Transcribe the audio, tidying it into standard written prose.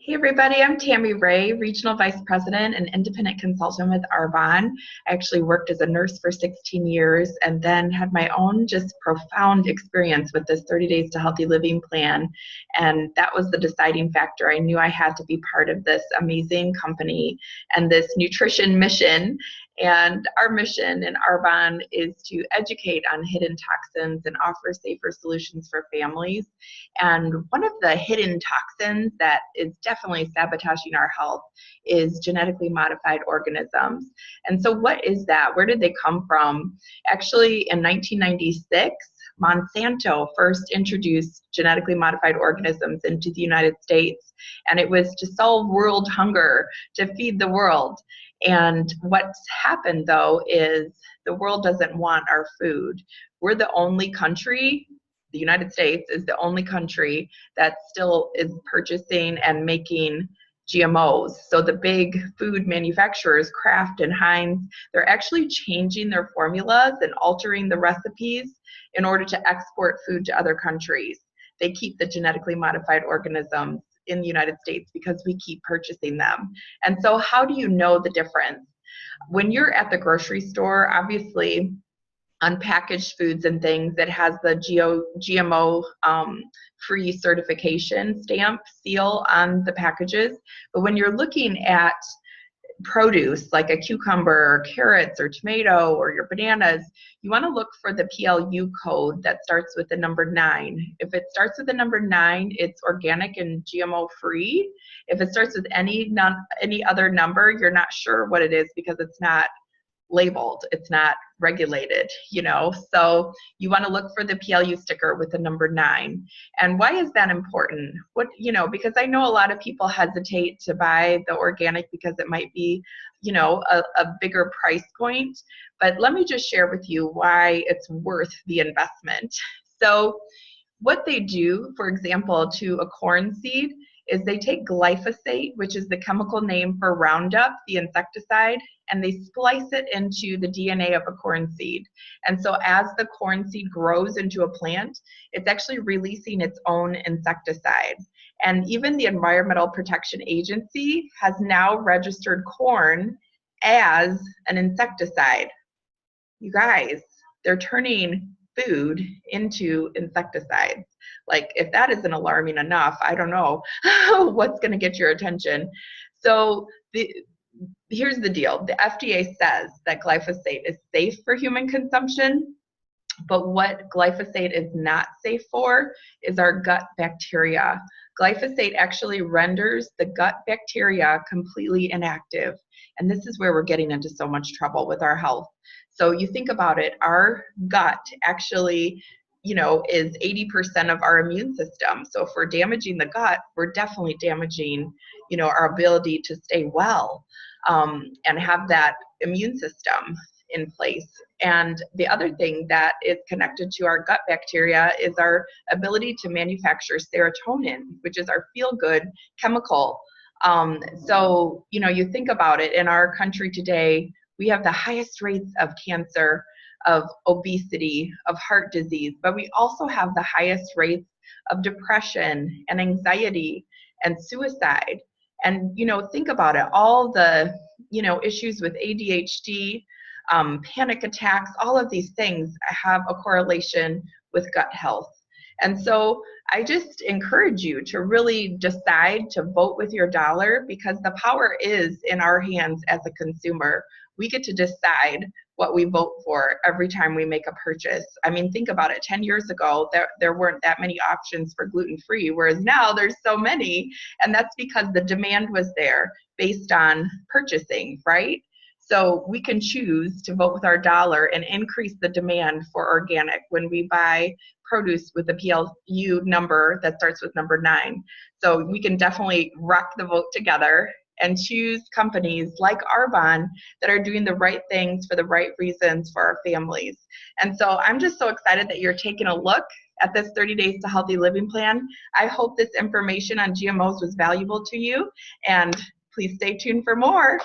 Hey everybody, I'm Tammy Ray, Regional Vice President and Independent Consultant with Arbonne. I actually worked as a nurse for 16 years and then had my own just profound experience with this 30 Days to Healthy Living plan. And that was the deciding factor. I knew I had to be part of this amazing company and this nutrition mission. And our mission in Arbonne is to educate on hidden toxins and offer safer solutions for families. And one of the hidden toxins that is definitely sabotaging our health is genetically modified organisms. And so what is that? Where did they come from? Actually, in 1996, Monsanto first introduced genetically modified organisms into the United States, and it was to solve world hunger, to feed the world. And what's happened, though, is the world doesn't want our food. We're the only country, the United States is the only country that still is purchasing and making GMOs. So the big food manufacturers, Kraft and Heinz, they're actually changing their formulas and altering the recipes in order to export food to other countries. They keep the genetically modified organisms in the United States because we keep purchasing them. And so how do you know the difference? When you're at the grocery store, obviously unpackaged foods and things that has the GMO free certification stamp seal on the packages. But when you're looking at produce like a cucumber or carrots or tomato or your bananas, you want to look for the PLU code that starts with the number 9. If it starts with the number 9, it's organic and GMO free. If it starts with any other number, you're not sure what it is because it's not labeled, it's not regulated, so you want to look for the PLU sticker with the number 9. And why is that important? Because I know a lot of people hesitate to buy the organic because it might be a bigger price point, but let me just share with you why it's worth the investment. So what they do, for example, to a corn seed is they take glyphosate, which is the chemical name for Roundup, the insecticide, and they splice it into the DNA of a corn seed. And so as the corn seed grows into a plant, it's actually releasing its own insecticide. And even the Environmental Protection Agency has now registered corn as an insecticide. You guys, they're turning food into insecticides. Like, if that isn't alarming enough, I don't know what's going to get your attention. So here's the deal. The FDA says that glyphosate is safe for human consumption, but what glyphosate is not safe for is our gut bacteria. Glyphosate actually renders the gut bacteria completely inactive. And this is where we're getting into so much trouble with our health. So you think about it, our gut actually, is 80% of our immune system. So if we're damaging the gut, we're definitely damaging, our ability to stay well and have that immune system in place. And the other thing that is connected to our gut bacteria is our ability to manufacture serotonin, which is our feel-good chemical. So, you think about it, in our country today, we have the highest rates of cancer, of obesity, of heart disease, but we also have the highest rates of depression and anxiety and suicide. And, think about it, all the, issues with ADHD, panic attacks, all of these things have a correlation with gut health. And so I just encourage you to really decide to vote with your dollar, because the power is in our hands as a consumer. We get to decide what we vote for every time we make a purchase. I mean, think about it. 10 years ago, there weren't that many options for gluten-free, whereas now there's so many, and that's because the demand was there based on purchasing, right? So we can choose to vote with our dollar and increase the demand for organic when we buy produce with a PLU number that starts with number 9. So we can definitely rock the vote together and choose companies like Arbonne that are doing the right things for the right reasons for our families. And so I'm just so excited that you're taking a look at this 30 Days to Healthy Living plan. I hope this information on GMOs was valuable to you, and please stay tuned for more.